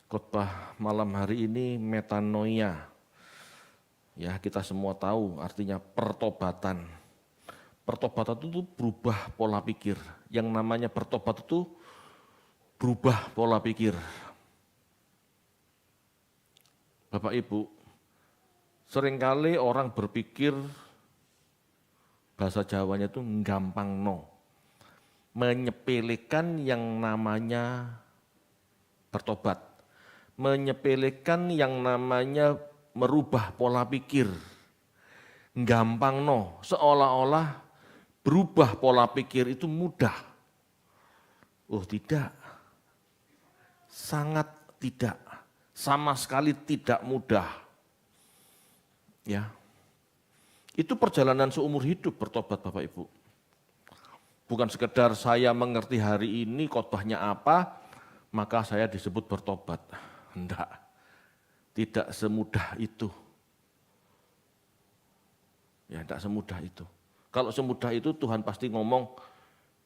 Khotbah malam hari ini metanoia. Ya, kita semua tahu artinya pertobatan. Pertobatan itu berubah pola pikir. Yang namanya bertobat itu berubah pola pikir. Bapak Ibu, seringkali orang berpikir bahasa Jawanya itu gampang no. Menyepelekan yang namanya bertobat. Menyepelekan yang namanya merubah pola pikir. Gampang no, seolah-olah berubah pola pikir itu mudah. Oh tidak, sangat tidak, sama sekali tidak mudah. Ya, itu perjalanan seumur hidup bertobat Bapak Ibu. Bukan sekedar saya mengerti hari ini khotbahnya apa, maka saya disebut bertobat. Enggak, tidak semudah itu. Ya, tidak semudah itu. Kalau semudah itu Tuhan pasti ngomong,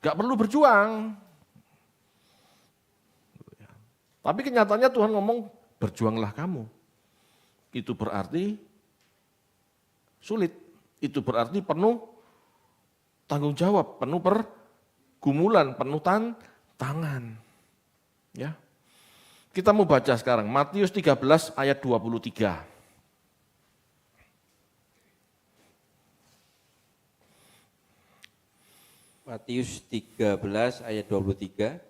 gak perlu berjuang. Tapi kenyataannya Tuhan ngomong, berjuanglah kamu. Itu berarti sulit. Itu berarti penuh tanggung jawab, penuh pergumulan, penuh tantangan. Ya. Kita mau baca sekarang, Matius 13 ayat 23. Matius 13 ayat 23,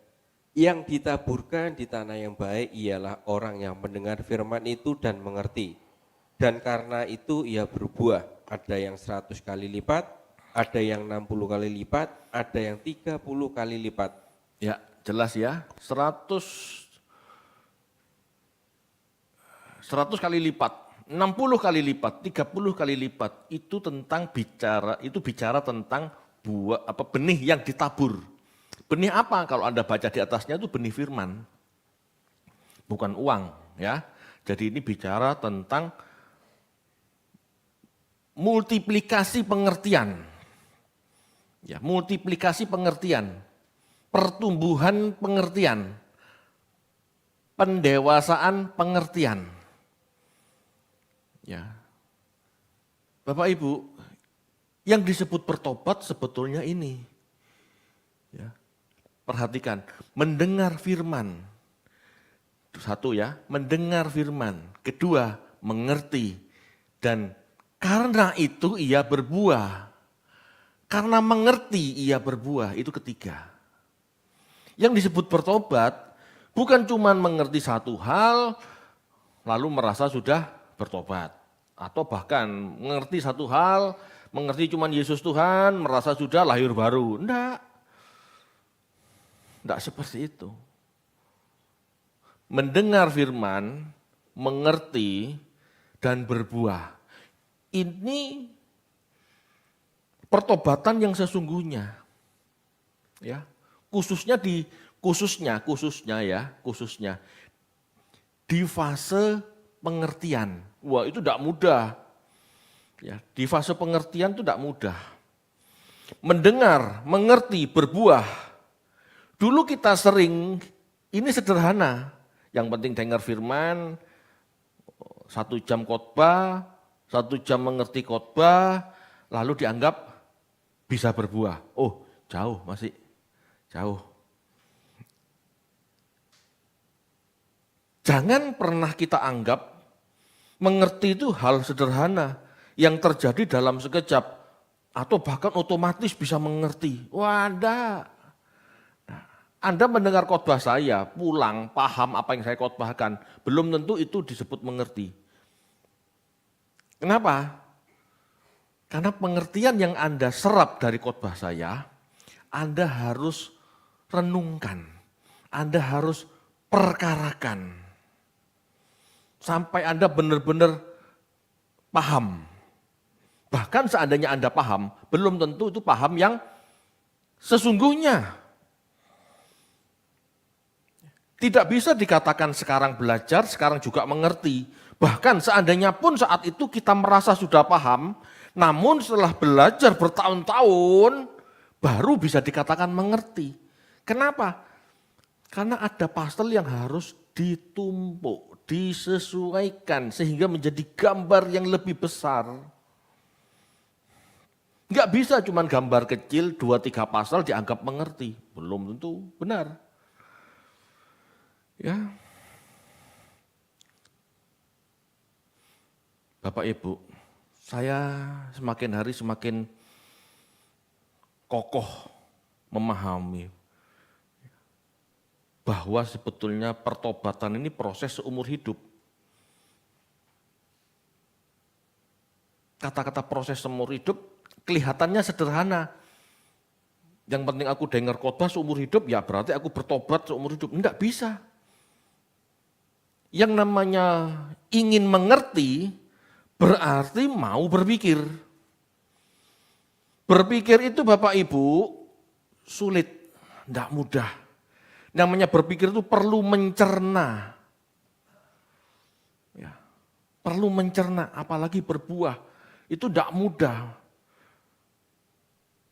yang ditaburkan di tanah yang baik ialah orang yang mendengar firman itu dan mengerti. Dan karena itu ia berbuah, ada yang 100 kali lipat, ada yang 60 kali lipat, ada yang 30 kali lipat. Ya, jelas ya, 100 kali lipat, 60 kali lipat, 30 kali lipat, itu bicara tentang benih yang ditabur. Benih apa? Kalau Anda baca di atasnya itu benih firman. Bukan uang, ya. Jadi ini bicara tentang multiplikasi pengertian. Ya, multiplikasi pengertian, pertumbuhan pengertian, pendewasaan pengertian. Ya. Bapak Ibu, yang disebut bertobat sebetulnya ini. Ya. Perhatikan, mendengar firman. Satu ya, mendengar firman. Kedua, mengerti. Dan karena itu ia berbuah. Karena mengerti ia berbuah, itu ketiga. Yang disebut bertobat bukan cuma mengerti satu hal lalu merasa sudah bertobat. Atau bahkan mengerti satu hal, mengerti cuma Yesus Tuhan, merasa sudah lahir baru. Enggak seperti itu. Mendengar firman, mengerti, dan berbuah. Ini pertobatan yang sesungguhnya. Ya, khususnya di fase pengertian. Wah, itu tidak mudah. Ya, di fase pengertian itu tidak mudah. Mendengar, mengerti, berbuah. Dulu kita sering, ini sederhana. Yang penting dengar firman, 1 jam khotbah, 1 jam mengerti khotbah, lalu dianggap bisa berbuah. Oh, jauh masih, jauh. Jangan pernah kita anggap mengerti itu hal sederhana yang terjadi dalam sekejap atau bahkan otomatis bisa mengerti. Wah, enggak. Nah, Anda mendengar khotbah saya, pulang paham apa yang saya khotbahkan, belum tentu itu disebut mengerti. Kenapa? Karena pengertian yang Anda serap dari khotbah saya, Anda harus renungkan, Anda harus perkarakan. Sampai Anda benar-benar paham. Bahkan seandainya Anda paham, belum tentu itu paham yang sesungguhnya. Tidak bisa dikatakan sekarang belajar, sekarang juga mengerti. Bahkan seandainya pun saat itu kita merasa sudah paham, namun setelah belajar bertahun-tahun, baru bisa dikatakan mengerti. Kenapa? Karena ada pastel yang harus ditumpuk, disesuaikan sehingga menjadi gambar yang lebih besar. Enggak bisa cuman gambar kecil 2-3 pasal dianggap mengerti, belum tentu benar. Ya. Bapak Ibu, saya semakin hari semakin kokoh memahami bahwa sebetulnya pertobatan ini proses seumur hidup. Kata-kata proses seumur hidup kelihatannya sederhana. Yang penting aku dengar khotbah seumur hidup, ya berarti aku bertobat seumur hidup. Enggak bisa. Yang namanya ingin mengerti berarti mau berpikir. Berpikir itu Bapak Ibu sulit, enggak mudah. Namanya berpikir itu perlu mencerna. Ya, perlu mencerna, apalagi berbuah. Itu enggak mudah.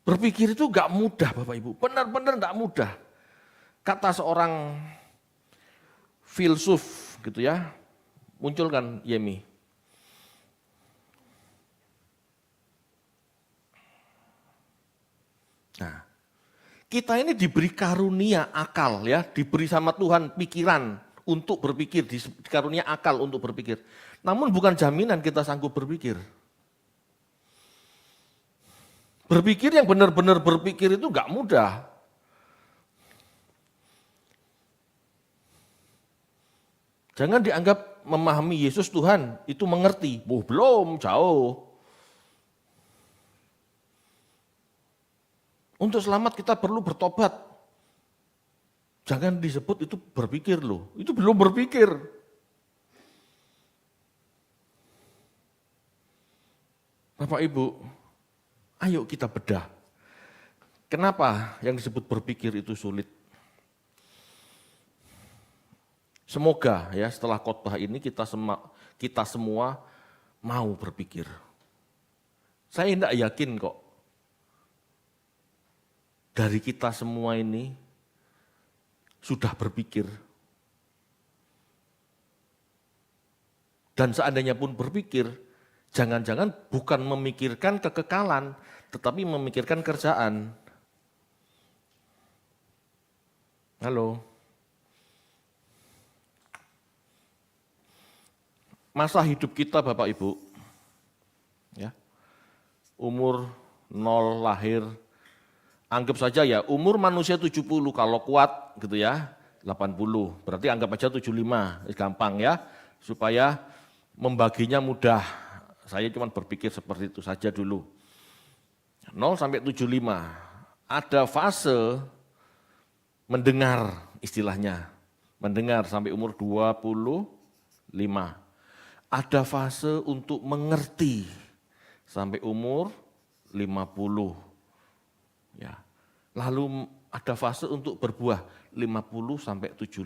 Berpikir itu enggak mudah Bapak Ibu, benar-benar enggak mudah. Kata seorang filsuf gitu ya, muncul kan Yemi. Nah, kita ini diberi karunia akal ya, diberi sama Tuhan pikiran untuk berpikir, karunia akal untuk berpikir. Namun bukan jaminan kita sanggup berpikir. Berpikir yang benar-benar berpikir itu enggak mudah. Jangan dianggap memahami Yesus Tuhan itu mengerti. Belum, jauh. Untuk selamat kita perlu bertobat. Jangan disebut itu berpikir loh, itu belum berpikir. Bapak Ibu, ayo kita bedah. Kenapa yang disebut berpikir itu sulit? Semoga ya setelah khotbah ini kita semua mau berpikir. Saya tidak yakin kok dari kita semua ini sudah berpikir. Dan seandainya pun berpikir, jangan-jangan bukan memikirkan kekekalan, tetapi memikirkan kerjaan. Halo. Masa hidup kita Bapak Ibu, ya, umur 0 lahir, anggap saja ya umur manusia 70 kalau kuat gitu ya, 80, berarti anggap aja 75, gampang ya, supaya membaginya mudah. Saya cuma berpikir seperti itu saja dulu. 0 sampai 75, ada fase mendengar istilahnya, mendengar sampai umur 25. Ada fase untuk mengerti sampai umur 50. Ya. Lalu ada fase untuk berbuah 50 sampai 75.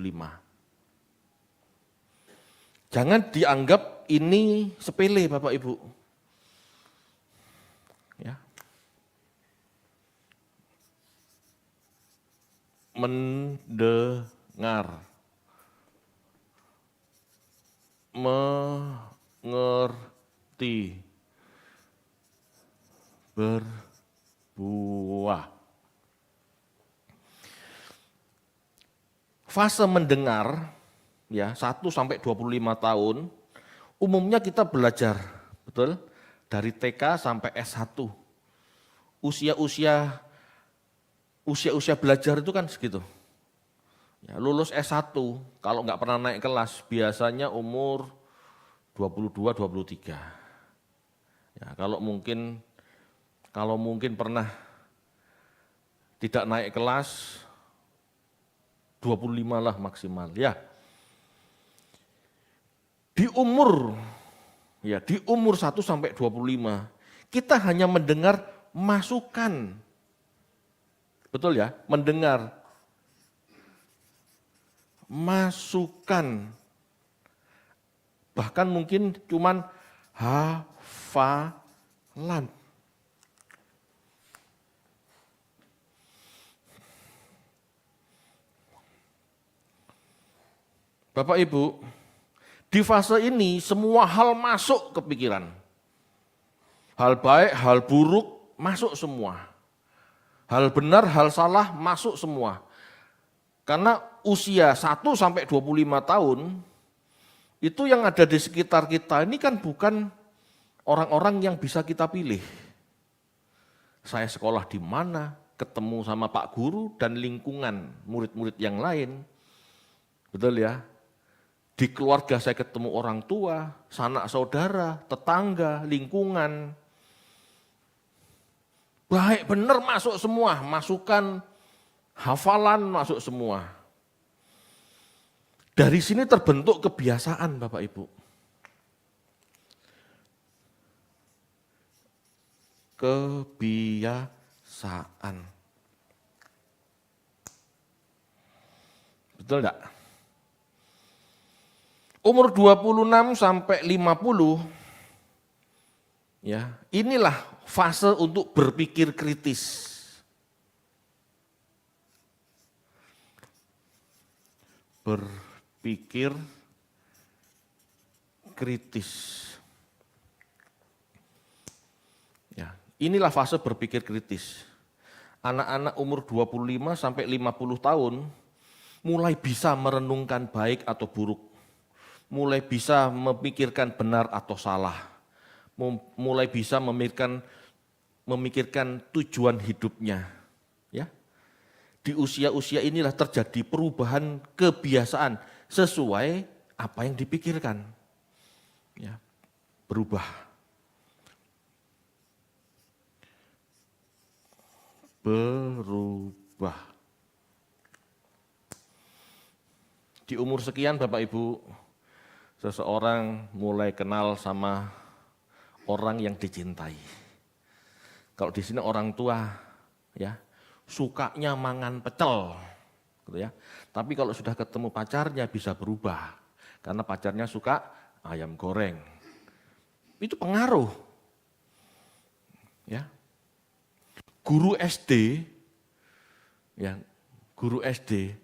Jangan dianggap ini sepele Bapak Ibu. Ya. Mendengar. Mengerti, berbuah. Fase mendengar ya 1 sampai 25 tahun umumnya kita belajar, betul? Dari TK sampai S1. Usia-usia belajar itu kan segitu. Ya, lulus S1, kalau nggak pernah naik kelas, biasanya umur 22-23. Ya, kalau mungkin pernah tidak naik kelas, 25 lah maksimal. Ya. Di umur 1 sampai 25, kita hanya mendengar masukan. Betul ya? Mendengar masukan, bahkan mungkin cuman hafalan. Bapak Ibu, di fase ini semua hal masuk ke pikiran. Hal baik, hal buruk masuk semua. Hal benar, hal salah masuk semua. Karena usia 1 sampai 25 tahun, itu yang ada di sekitar kita ini kan bukan orang-orang yang bisa kita pilih. Saya sekolah di mana, ketemu sama Pak Guru dan lingkungan murid-murid yang lain. Betul ya? Di keluarga saya ketemu orang tua, sanak saudara, tetangga, lingkungan. Baik benar masuk semua, masukan, hafalan masuk semua. Dari sini terbentuk kebiasaan Bapak Ibu. Kebiasaan. Betul enggak? Umur 26 sampai 50, ya, inilah fase untuk berpikir kritis. Berpikir kritis. Ya, inilah fase berpikir kritis. Anak-anak umur 25 sampai 50 tahun mulai bisa merenungkan baik atau buruk. Mulai bisa memikirkan benar atau salah. Mulai bisa memikirkan tujuan hidupnya. Ya. Di usia-usia inilah terjadi perubahan kebiasaan sesuai apa yang dipikirkan. Ya, berubah. Berubah. Di umur sekian Bapak Ibu, seseorang mulai kenal sama orang yang dicintai. Kalau di sini orang tua, ya, sukanya mangan pecel, gitu ya. Tapi kalau sudah ketemu pacarnya bisa berubah, karena pacarnya suka ayam goreng. Itu pengaruh, ya. Guru SD, ya, guru SD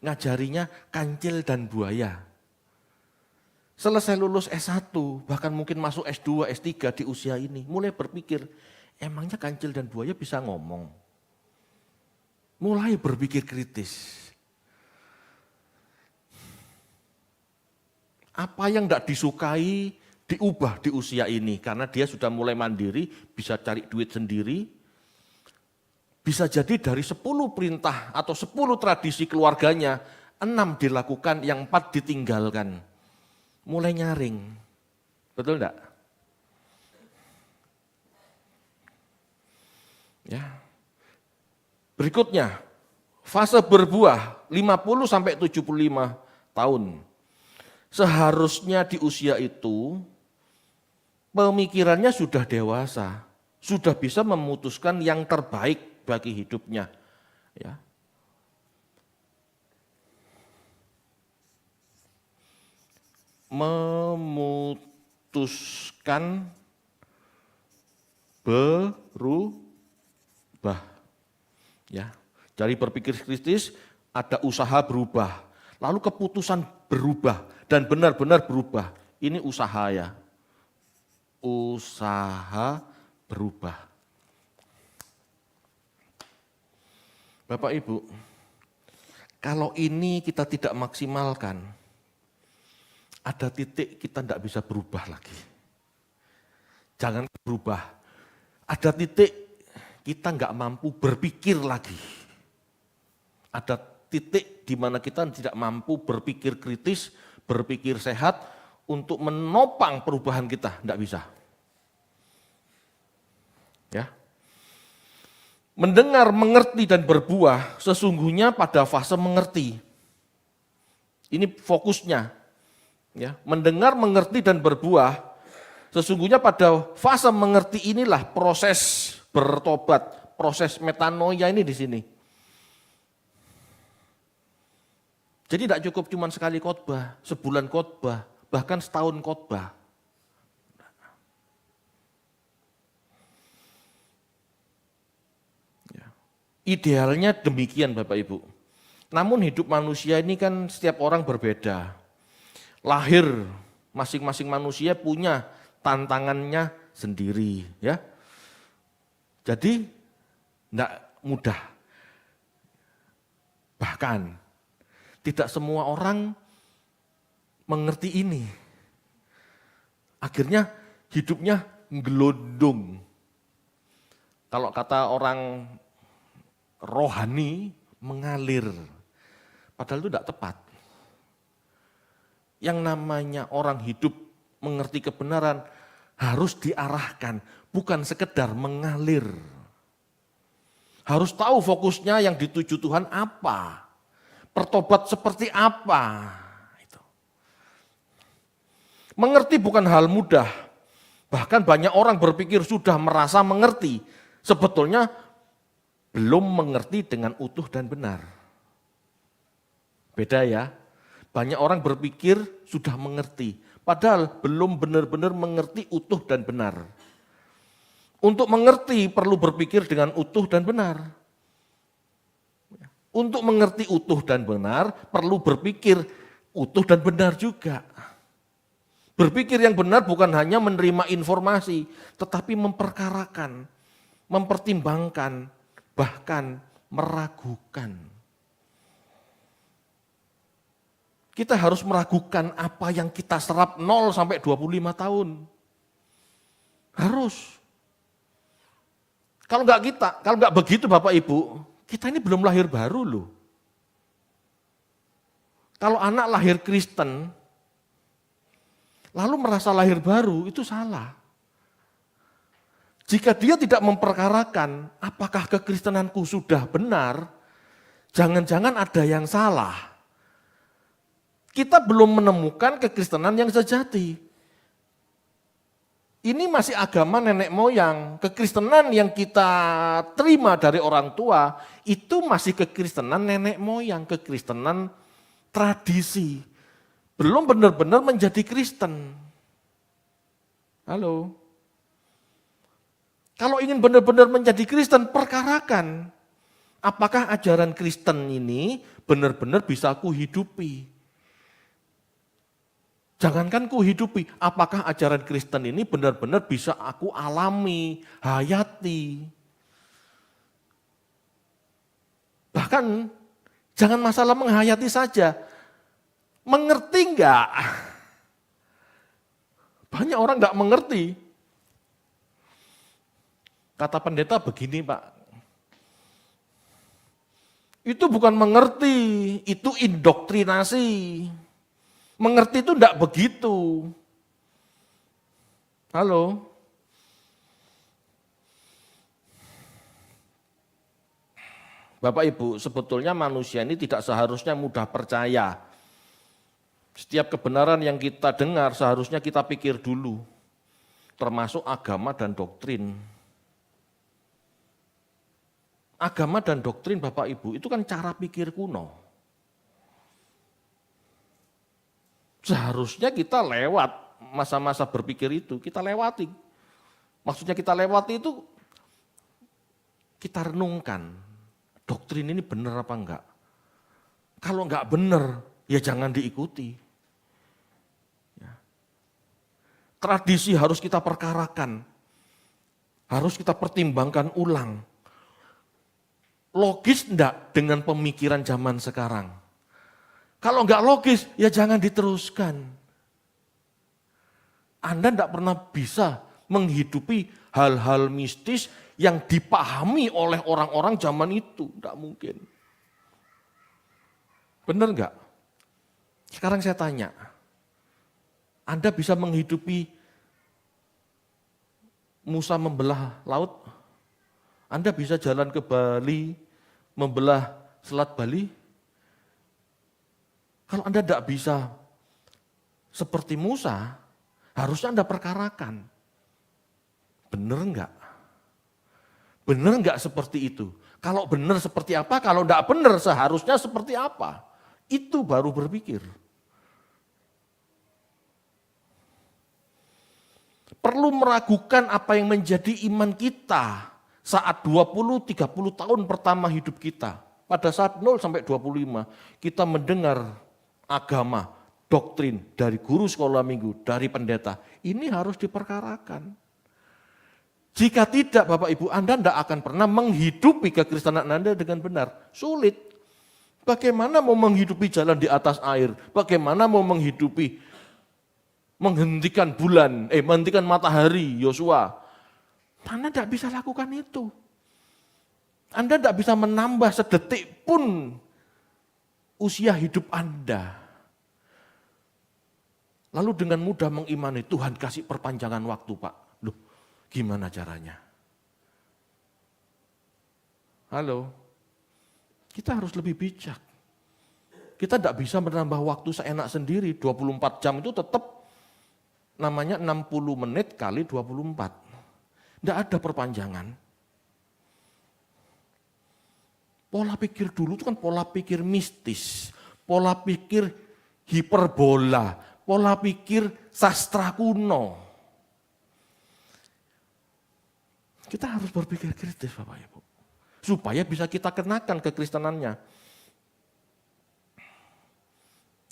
ngajarinya kancil dan buaya. Selesai lulus S1, bahkan mungkin masuk S2, S3 di usia ini, mulai berpikir, emangnya kancil dan buaya bisa ngomong? Mulai berpikir kritis. Apa yang tidak disukai diubah di usia ini, karena dia sudah mulai mandiri, bisa cari duit sendiri. Bisa jadi dari 10 perintah atau 10 tradisi keluarganya, 6 dilakukan, yang 4 ditinggalkan. Mulai nyaring, betul enggak? Ya. Berikutnya, fase berbuah 50 sampai 75 tahun. Seharusnya di usia itu pemikirannya sudah dewasa, sudah bisa memutuskan yang terbaik bagi hidupnya. Ya. Memutuskan berubah. Ya, dari berpikir kritis ada usaha berubah, lalu keputusan berubah dan benar-benar berubah. Ini usaha ya, usaha berubah. Bapak Ibu, kalau ini kita tidak maksimalkan, ada titik kita tidak bisa berubah lagi. Jangan berubah, ada titik kita nggak mampu berpikir lagi. Ada titik di mana kita tidak mampu berpikir kritis, berpikir sehat untuk menopang perubahan kita, tidak bisa. Ya. Mendengar, mengerti dan berbuah sesungguhnya pada fase mengerti. Ini fokusnya. Ya, mendengar, mengerti dan berbuah sesungguhnya pada fase mengerti inilah proses bertobat, proses metanoia ini di sini. Jadi tidak cukup cuma sekali khotbah, sebulan khotbah, bahkan setahun khotbah. Ya. Idealnya demikian Bapak Ibu. Namun hidup manusia ini kan setiap orang berbeda. Lahir, masing-masing manusia punya tantangannya sendiri, ya. Jadi tidak mudah. Bahkan tidak semua orang mengerti ini. Akhirnya hidupnya gelondong. Kalau kata orang rohani, mengalir. Padahal itu tidak tepat. Yang namanya orang hidup mengerti kebenaran harus diarahkan, bukan sekedar mengalir. Harus tahu fokusnya yang dituju Tuhan apa. Bertobat seperti apa. Itu. Mengerti bukan hal mudah. Bahkan banyak orang berpikir sudah merasa mengerti. Sebetulnya belum mengerti dengan utuh dan benar. Beda ya. Banyak orang berpikir sudah mengerti. Padahal belum benar-benar mengerti utuh dan benar. Untuk mengerti perlu berpikir dengan utuh dan benar. Untuk mengerti utuh dan benar perlu berpikir utuh dan benar juga. Berpikir yang benar bukan hanya menerima informasi, tetapi memperkarakan, mempertimbangkan, bahkan meragukan. Kita harus meragukan apa yang kita serap 0 sampai 25 tahun. Harus. Kalau nggak begitu Bapak Ibu, kita ini belum lahir baru loh. Kalau anak lahir Kristen, lalu merasa lahir baru, itu salah. Jika dia tidak memperkarakan apakah kekristenanku sudah benar, jangan-jangan ada yang salah. Kita belum menemukan kekristenan yang sejati. Ini masih agama nenek moyang. Kekristenan yang kita terima dari orang tua, itu masih kekristenan nenek moyang, kekristenan tradisi. Belum benar-benar menjadi Kristen. Halo? Kalau ingin benar-benar menjadi Kristen, perkarakan. Apakah ajaran Kristen ini benar-benar bisa aku hidupi? Jangankan ku hidupi, apakah ajaran Kristen ini benar-benar bisa aku alami, hayati. Bahkan jangan masalah menghayati saja, mengerti enggak? Banyak orang enggak mengerti. Kata pendeta begini Pak, itu bukan mengerti, itu indoktrinasi. Mengerti itu enggak begitu. Halo? Bapak Ibu, sebetulnya manusia ini tidak seharusnya mudah percaya. Setiap kebenaran yang kita dengar seharusnya kita pikir dulu. Termasuk agama dan doktrin. Agama dan doktrin Bapak Ibu itu kan cara pikir kuno. Seharusnya kita lewat masa-masa berpikir itu, kita lewati. Maksudnya kita lewati itu, kita renungkan, doktrin ini benar apa enggak. Kalau enggak benar, ya jangan diikuti. Ya. Tradisi harus kita perkarakan, harus kita pertimbangkan ulang. Logis enggak dengan pemikiran zaman sekarang? Kalau enggak logis, ya jangan diteruskan. Anda enggak pernah bisa menghidupi hal-hal mistis yang dipahami oleh orang-orang zaman itu. Enggak mungkin. Benar enggak? Sekarang saya tanya, Anda bisa menghidupi Musa membelah laut? Anda bisa jalan ke Bali, membelah Selat Bali? Kalau Anda tidak bisa seperti Musa, harusnya Anda perkarakan. Benar enggak? Benar enggak seperti itu? Kalau benar seperti apa, kalau enggak benar seharusnya seperti apa? Itu baru berpikir. Perlu meragukan apa yang menjadi iman kita saat 20-30 tahun pertama hidup kita. Pada saat 0 sampai 25, kita mendengar agama, doktrin dari guru sekolah minggu, dari pendeta. Ini harus diperkarakan. Jika tidak Bapak Ibu, Anda tidak akan pernah menghidupi kekristenan Anda dengan benar. Sulit. Bagaimana mau menghidupi jalan di atas air? Bagaimana mau menghentikan matahari, Yosua? Anda tidak bisa lakukan itu. Anda tidak bisa menambah sedetik pun usia hidup Anda. Lalu dengan mudah mengimani, Tuhan kasih perpanjangan waktu Pak. Loh, gimana caranya? Halo, kita harus lebih bijak. Kita tidak bisa menambah waktu seenak sendiri, 24 jam itu tetap namanya 60 menit kali 24. Tidak ada perpanjangan. Pola pikir dulu itu kan pola pikir mistis, pola pikir hiperbola, pola pikir sastra kuno. Kita harus berpikir kritis Bapak Ibu, supaya bisa kita kenakan kekristenannya.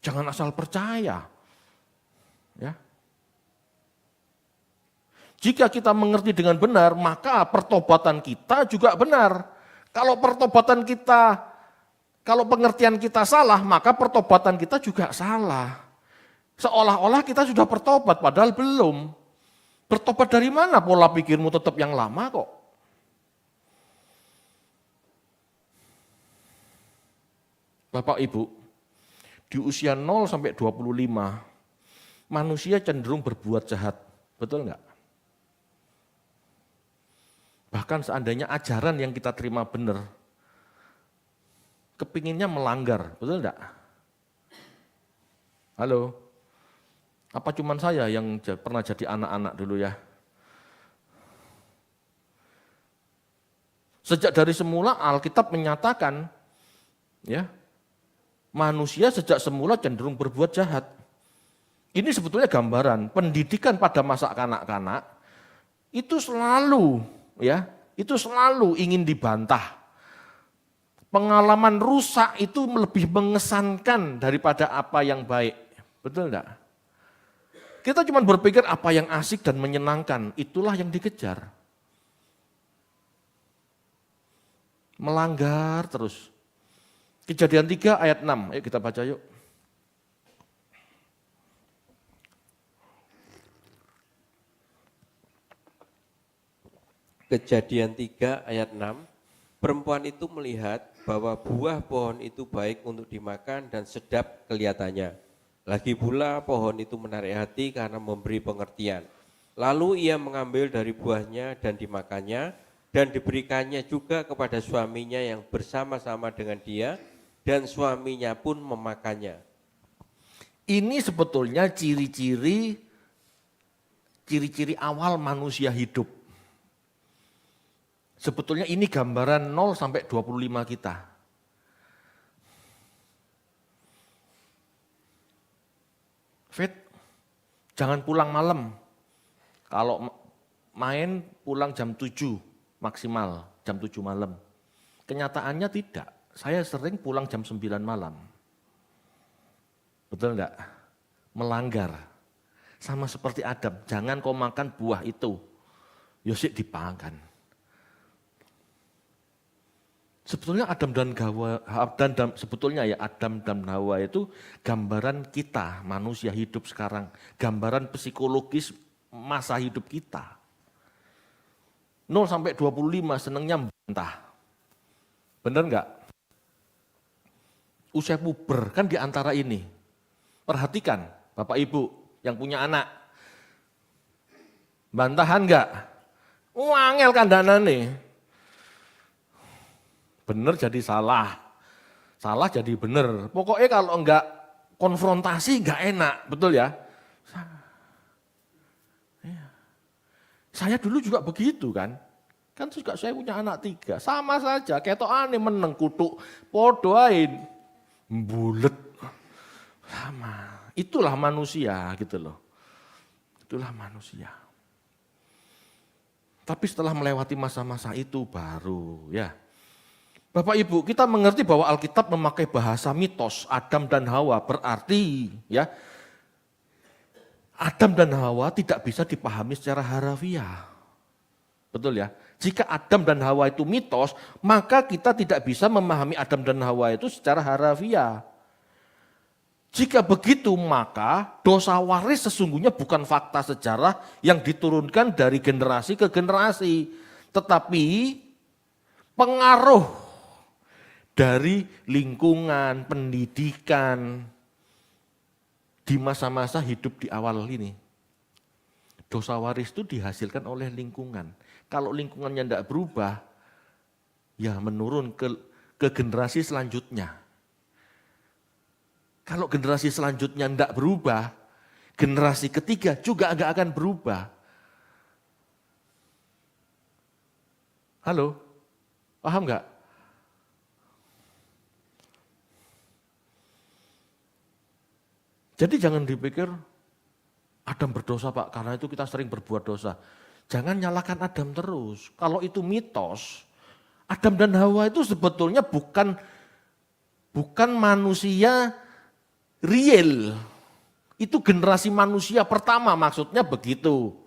Jangan asal percaya. Ya. Jika kita mengerti dengan benar, maka pertobatan kita juga benar. Kalau pengertian kita salah, maka pertobatan kita juga salah. Seolah-olah kita sudah bertobat, padahal belum. Bertobat dari mana? Pola pikirmu tetap yang lama kok. Bapak Ibu, di usia 0 sampai 25, manusia cenderung berbuat jahat. Betul enggak? Bahkan seandainya ajaran yang kita terima benar, kepinginnya melanggar, betul enggak? Halo? Apa cuman saya yang pernah jadi anak-anak dulu ya? Sejak dari semula Alkitab menyatakan, ya, manusia sejak semula cenderung berbuat jahat. Ini sebetulnya gambaran pendidikan pada masa kanak-kanak itu selalu ingin dibantah. Pengalaman rusak itu lebih mengesankan daripada apa yang baik. Betul enggak? Kita cuma berpikir apa yang asik dan menyenangkan, itulah yang dikejar. Melanggar terus. Kejadian 3 ayat 6, ayo kita baca yuk. Kejadian 3 ayat 6, perempuan itu melihat bahwa buah pohon itu baik untuk dimakan dan sedap kelihatannya. Lagi pula pohon itu menarik hati karena memberi pengertian. Lalu ia mengambil dari buahnya dan dimakannya dan diberikannya juga kepada suaminya yang bersama-sama dengan dia dan suaminya pun memakannya. Ini sebetulnya ciri-ciri awal manusia hidup. Sebetulnya ini gambaran 0 sampai 25 kita. Fit, jangan pulang malam. Kalau main pulang jam 7 maksimal, jam 7 malam. Kenyataannya tidak. Saya sering pulang jam 9 malam. Betul enggak? Melanggar. Sama seperti Adam, jangan kau makan buah itu. Yosik dipangan. Sebetulnya Adam dan Hawa itu gambaran kita, manusia hidup sekarang, gambaran psikologis masa hidup kita. 0 sampai 25 senangnya membantah. Benar enggak? Usia puber kan di antara ini. Perhatikan Bapak Ibu yang punya anak. Bantahan enggak? Wangel kandhanane. Benar jadi salah, salah jadi benar. Pokoknya kalau enggak konfrontasi enggak enak, betul ya? Saya dulu juga begitu kan. Kan juga saya punya anak 3, sama saja. Ketokane meneng kutuk, podoain, bulet, sama. Itulah manusia gitu loh. Itulah manusia. Tapi setelah melewati masa-masa itu baru ya. Bapak Ibu, kita mengerti bahwa Alkitab memakai bahasa mitos Adam dan Hawa, berarti ya Adam dan Hawa tidak bisa dipahami secara harafiah. Betul ya? Jika Adam dan Hawa itu mitos, maka kita tidak bisa memahami Adam dan Hawa itu secara harafiah. Jika begitu, maka dosa waris sesungguhnya bukan fakta sejarah yang diturunkan dari generasi ke generasi, tetapi pengaruh dari lingkungan, pendidikan di masa-masa hidup di awal ini. Dosa waris itu dihasilkan oleh lingkungan. Kalau lingkungannya tidak berubah, ya menurun ke generasi selanjutnya. Kalau generasi selanjutnya tidak berubah, generasi ketiga juga nggak akan berubah. Halo, paham nggak? Jadi jangan dipikir Adam berdosa Pak, karena itu kita sering berbuat dosa. Jangan nyalakan Adam terus. Kalau itu mitos, Adam dan Hawa itu sebetulnya bukan manusia real. Itu generasi manusia pertama, maksudnya begitu.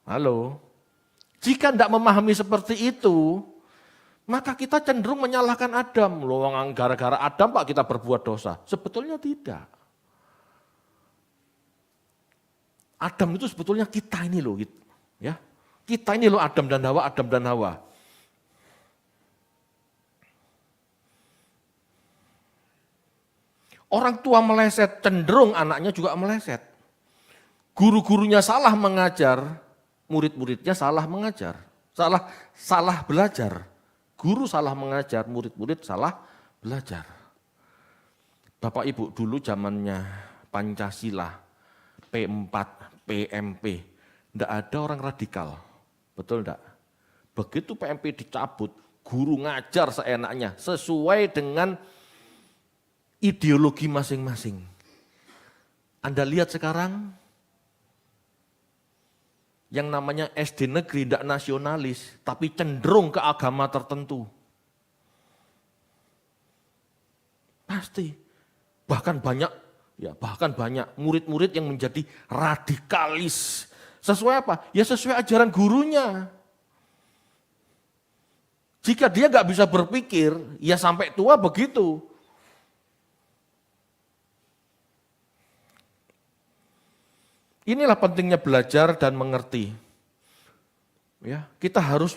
Halo. Jika tidak memahami seperti itu, maka kita cenderung menyalahkan Adam. Loh, gara-gara Adam Pak kita berbuat dosa. Sebetulnya tidak. Adam itu sebetulnya kita ini loh, gitu, ya. Kita ini loh Adam dan Hawa, Adam dan Hawa. Orang tua meleset, cenderung anaknya juga meleset. Guru-gurunya salah mengajar, murid-muridnya salah mengajar. Salah belajar. Guru salah mengajar, murid-murid salah belajar. Bapak Ibu dulu zamannya Pancasila, P4, PMP, enggak ada orang radikal, betul enggak? Begitu PMP dicabut, guru ngajar seenaknya, sesuai dengan ideologi masing-masing. Anda lihat sekarang, yang namanya SD negeri enggak nasionalis, tapi cenderung ke agama tertentu. Pasti, bahkan banyak murid-murid yang menjadi radikalis. Sesuai apa? Ya sesuai ajaran gurunya. Jika dia nggak bisa berpikir, ya sampai tua begitu. Inilah pentingnya belajar dan mengerti. Ya, kita harus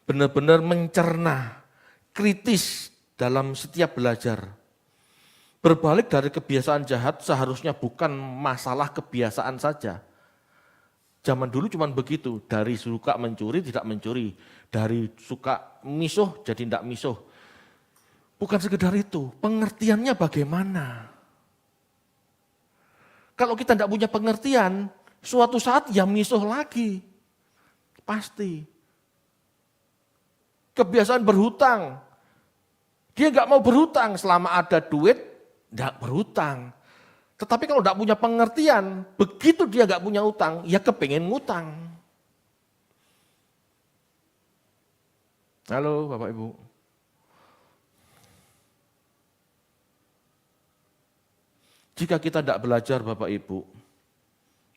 benar-benar mencerna, kritis dalam setiap belajar. Berbalik dari kebiasaan jahat seharusnya bukan masalah kebiasaan saja. Zaman dulu cuma begitu, dari suka mencuri tidak mencuri, dari suka misuh jadi tidak misuh. Bukan sekedar itu, pengertiannya bagaimana? Kalau kita tidak punya pengertian, suatu saat ya misuh lagi, pasti. Kebiasaan berhutang, dia nggak mau berhutang selama ada duit, tidak berhutang. Tetapi kalau tidak punya pengertian, begitu dia nggak punya utang, ya kepengen ngutang. Halo Bapak Ibu. Jika kita tidak belajar Bapak Ibu,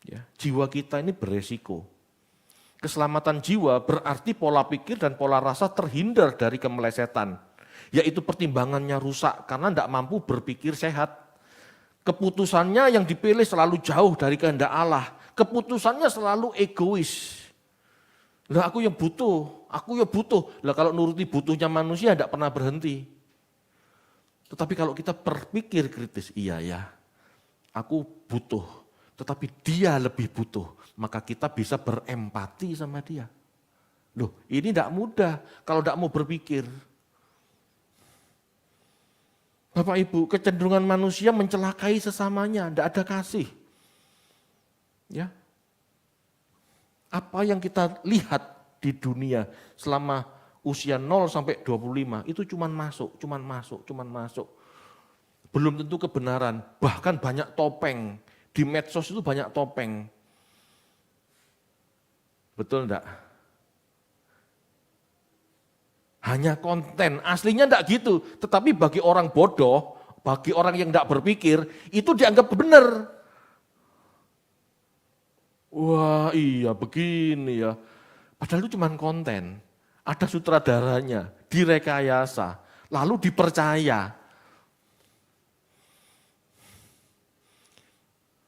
ya, jiwa kita ini beresiko. Keselamatan jiwa berarti pola pikir dan pola rasa terhindar dari kemelesetan, yaitu pertimbangannya rusak karena tidak mampu berpikir sehat. Keputusannya yang dipilih selalu jauh dari kehendak Allah. Keputusannya selalu egois. Lah aku yang butuh, Lah kalau nuruti butuhnya manusia tidak pernah berhenti. Tetapi kalau kita berpikir kritis, iya ya, aku butuh, tetapi dia lebih butuh, maka kita bisa berempati sama dia. Loh, ini tidak mudah kalau tidak mau berpikir. Bapak Ibu, kecenderungan manusia mencelakai sesamanya, tidak ada kasih. Ya. Apa yang kita lihat di dunia selama usia 0 sampai 25 itu cuman masuk. Belum tentu kebenaran, bahkan banyak topeng. Di medsos itu banyak topeng. Betul enggak? Hanya konten, aslinya enggak gitu. Tetapi bagi orang bodoh, bagi orang yang enggak berpikir, itu dianggap benar. Wah iya begini ya. Padahal itu cuma konten. Ada sutradaranya, direkayasa, lalu dipercaya.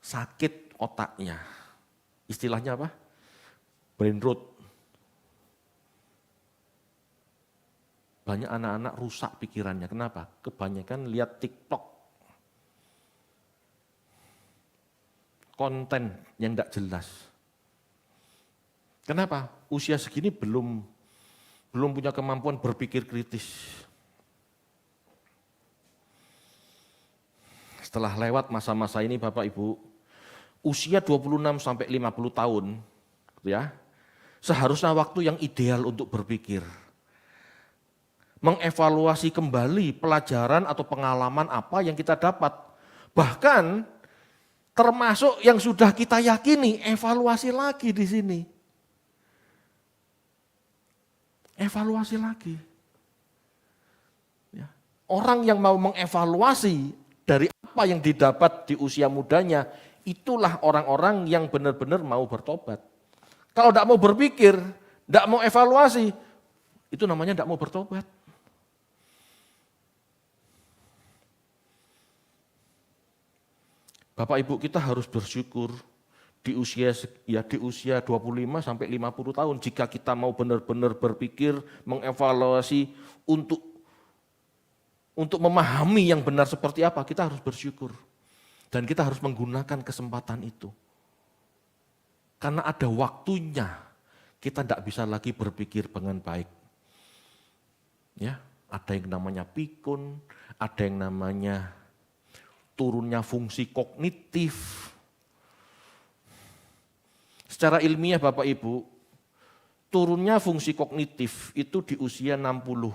Sakit otaknya. Istilahnya apa? Brain rot. Banyak anak-anak rusak pikirannya. Kenapa? Kebanyakan lihat TikTok. Konten yang tidak jelas. Kenapa? Usia segini belum punya kemampuan berpikir kritis. Setelah lewat masa-masa ini Bapak Ibu, usia 26 sampai 50 tahun, ya, seharusnya waktu yang ideal untuk berpikir. Mengevaluasi kembali pelajaran atau pengalaman apa yang kita dapat. Bahkan termasuk yang sudah kita yakini, evaluasi lagi di sini. Evaluasi lagi. Ya. Orang yang mau mengevaluasi dari apa yang didapat di usia mudanya, itulah orang-orang yang benar-benar mau bertobat. Kalau tidak mau berpikir, tidak mau evaluasi, itu namanya tidak mau bertobat. Bapak Ibu kita harus bersyukur di usia 25 sampai 50 tahun jika kita mau benar-benar berpikir, mengevaluasi untuk memahami yang benar seperti apa, kita harus bersyukur. Dan kita harus menggunakan kesempatan itu. Karena ada waktunya kita tidak bisa lagi berpikir dengan baik. Ya, ada yang namanya pikun, ada yang namanya turunnya fungsi kognitif. Secara ilmiah Bapak Ibu, turunnya fungsi kognitif itu di usia 60.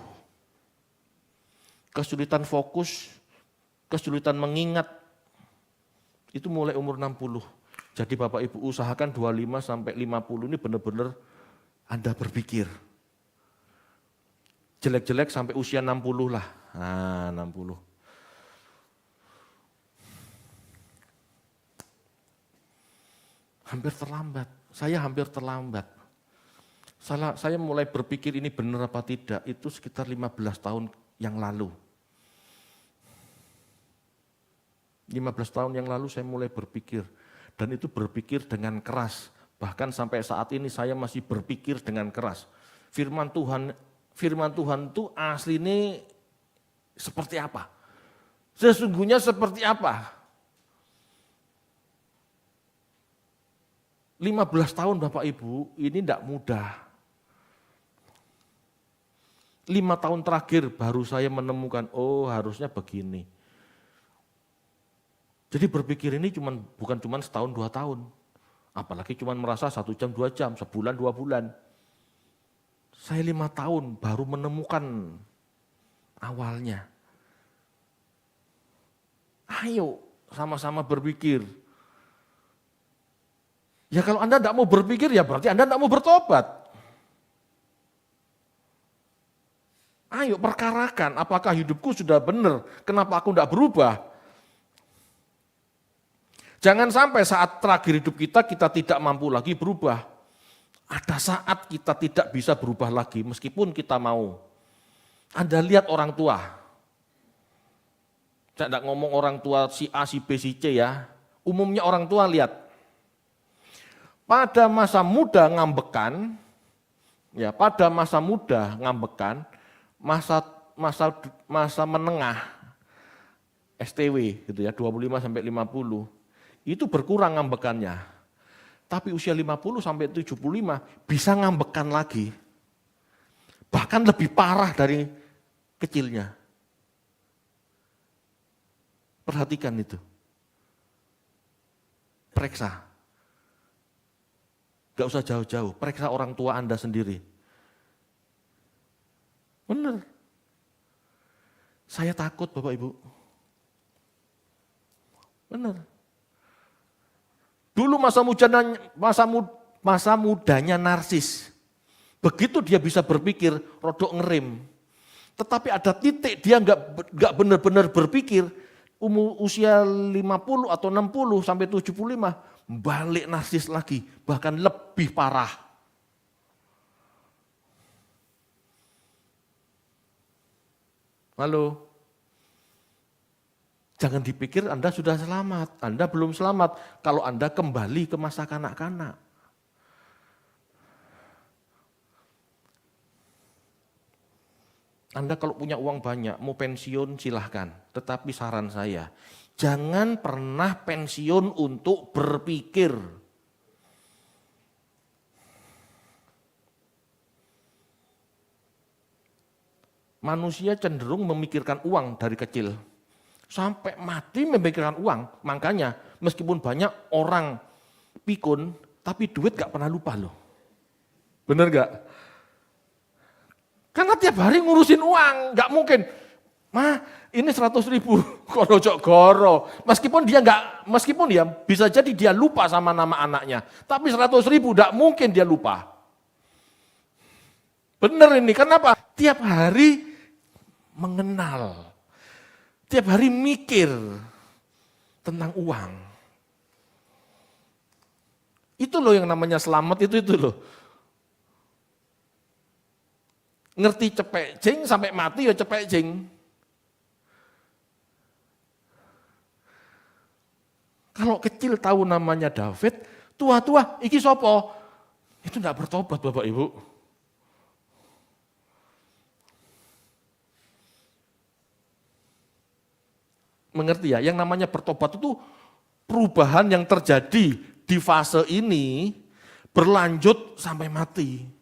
Kesulitan fokus, kesulitan mengingat, itu mulai umur 60. Jadi Bapak Ibu usahakan 25 sampai 50 ini benar-benar Anda berpikir. Jelek-jelek sampai usia 60 lah. Nah, 60. Hampir terlambat, saya hampir terlambat. Saya mulai berpikir ini benar apa tidak, itu sekitar 15 tahun yang lalu. 15 tahun yang lalu saya mulai berpikir, dan itu berpikir dengan keras. Bahkan sampai saat ini saya masih berpikir dengan keras. Firman Tuhan itu aslinya seperti apa? Sesungguhnya seperti apa? 15 tahun Bapak Ibu, ini tidak mudah. 5 tahun terakhir baru saya menemukan, oh harusnya begini. Jadi berpikir ini bukan cuma setahun 2 tahun. Apalagi cuma merasa 1 jam 2 jam, sebulan 2 bulan. Saya 5 tahun baru menemukan awalnya. Ayo sama-sama berpikir. Ya kalau Anda tidak mau berpikir ya berarti Anda tidak mau bertobat. Ayo perkarakan apakah hidupku sudah benar, kenapa aku tidak berubah. Jangan sampai saat terakhir hidup kita tidak mampu lagi berubah. Ada saat kita tidak bisa berubah lagi meskipun kita mau. Anda lihat orang tua. Saya tidak ngomong orang tua si A, si B, si C ya. Umumnya orang tua lihat. Pada masa muda ngambekan, ya pada masa muda ngambekan, masa menengah STW gitu ya 25 sampai 50 itu berkurang ngambekannya. Tapi usia 50 sampai 75 bisa ngambekan lagi. Bahkan lebih parah dari kecilnya. Perhatikan itu. Periksa. Gak usah jauh-jauh, periksa orang tua Anda sendiri. Benar. Saya takut Bapak Ibu. Benar. Dulu masa mudanya narsis. Begitu dia bisa berpikir, rodok ngerem. Tetapi ada titik dia nggak benar-benar berpikir, usia 50 atau 60 sampai 75, balik narsis lagi, bahkan lebih parah. Halo? Jangan dipikir Anda sudah selamat, Anda belum selamat kalau Anda kembali ke masa kanak-kanak. Anda kalau punya uang banyak, mau pensiun silahkan. Tetapi saran saya, jangan pernah pensiun untuk berpikir. Manusia cenderung memikirkan uang dari kecil. Sampai mati memikirkan uang. Makanya meskipun banyak orang pikun, tapi duit gak pernah lupa loh. Bener gak? Karena tiap hari ngurusin uang, nggak mungkin. Mah, ini 100.000 korojok goro. Meskipun dia bisa jadi dia lupa sama nama anaknya. Tapi 100.000 nggak mungkin dia lupa. Bener ini, kenapa? Tiap hari mengenal. Tiap hari mikir tentang uang. Itu loh yang namanya selamat, itu loh. Ngerti cepek jeng sampai mati ya cepek jeng. Kalau kecil tahu namanya David, tua-tua iki sopo, itu enggak bertobat Bapak Ibu. Mengerti ya, yang namanya bertobat itu perubahan yang terjadi di fase ini berlanjut sampai mati.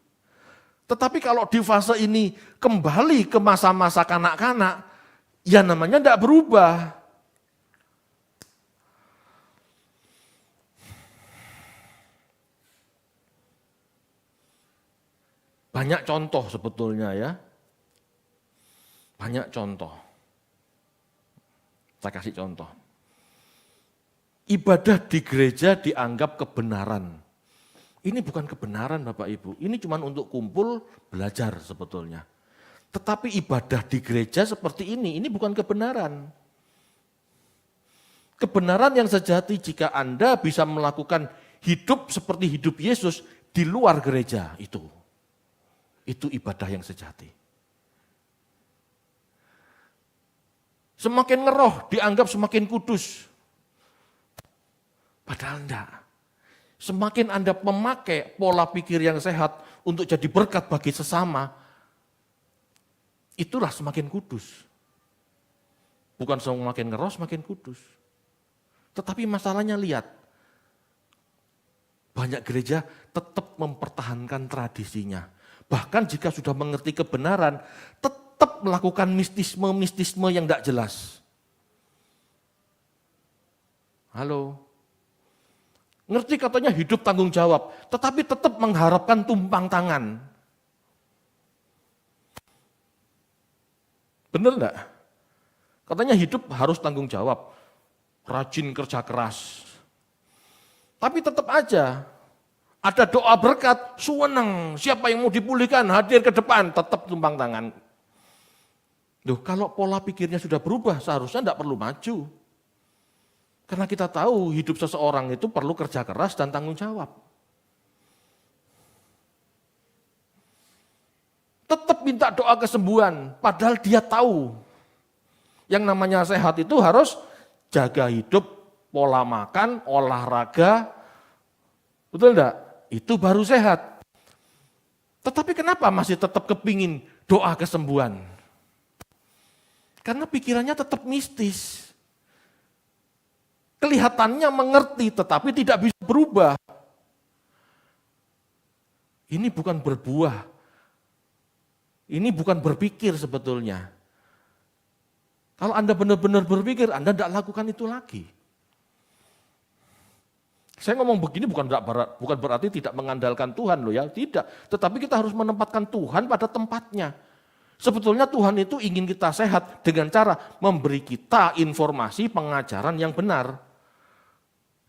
Tetapi kalau di fase ini kembali ke masa-masa kanak-kanak, ya namanya tidak berubah. Banyak contoh sebetulnya ya. Banyak contoh. Saya kasih contoh. Ibadah di gereja dianggap kebenaran. Ini bukan kebenaran Bapak Ibu, ini cuma untuk kumpul belajar sebetulnya. Tetapi ibadah di gereja seperti ini bukan kebenaran. Kebenaran yang sejati jika Anda bisa melakukan hidup seperti hidup Yesus di luar gereja itu. Itu ibadah yang sejati. Semakin ngeroh dianggap semakin kudus. Padahal enggak. Semakin Anda memakai pola pikir yang sehat untuk jadi berkat bagi sesama, itulah semakin kudus. Bukan semakin ngeroh, semakin kudus. Tetapi masalahnya lihat, banyak gereja tetap mempertahankan tradisinya. Bahkan jika sudah mengerti kebenaran, tetap melakukan mistisme-mistisme yang tidak jelas. Halo? Ngerti katanya hidup tanggung jawab, tetapi tetap mengharapkan tumpang tangan. Benar enggak? Katanya hidup harus tanggung jawab, rajin kerja keras. Tapi tetap aja ada doa berkat, suweneng, siapa yang mau dipulihkan, hadir ke depan, tetap tumpang tangan. Loh, kalau pola pikirnya sudah berubah, seharusnya enggak perlu maju. Karena kita tahu hidup seseorang itu perlu kerja keras dan tanggung jawab. Tetap minta doa kesembuhan, padahal dia tahu. Yang namanya sehat itu harus jaga hidup, pola makan, olahraga. Betul enggak? Itu baru sehat. Tetapi kenapa masih tetap kepingin doa kesembuhan? Karena pikirannya tetap mistis. Kelihatannya mengerti tetapi tidak bisa berubah. Ini bukan berbuah. Ini bukan berpikir sebetulnya. Kalau Anda benar-benar berpikir, Anda tidak lakukan itu lagi. Saya ngomong begini bukan berarti tidak mengandalkan Tuhan loh ya, tidak. Tetapi kita harus menempatkan Tuhan pada tempatnya. Sebetulnya Tuhan itu ingin kita sehat dengan cara memberi kita informasi pengajaran yang benar.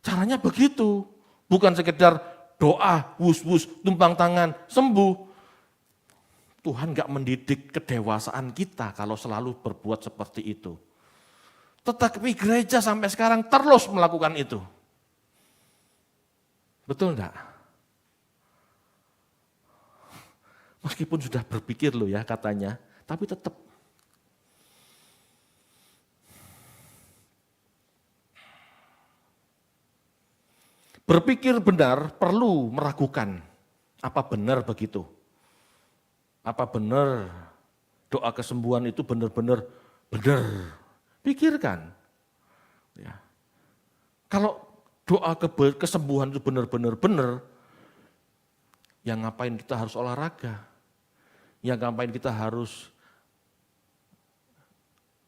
Caranya begitu, bukan sekedar doa, wus-wus, tumpang tangan, sembuh. Tuhan nggak mendidik kedewasaan kita kalau selalu berbuat seperti itu. Tetapi gereja sampai sekarang terus melakukan itu. Betul enggak? Meskipun sudah berpikir loh ya katanya, tapi tetap. Berpikir benar perlu meragukan. Apa benar begitu? Apa benar doa kesembuhan itu benar-benar benar? Pikirkan. Ya. Kalau doa kesembuhan itu benar-benar benar, ya ngapain kita harus olahraga? Ya ngapain kita harus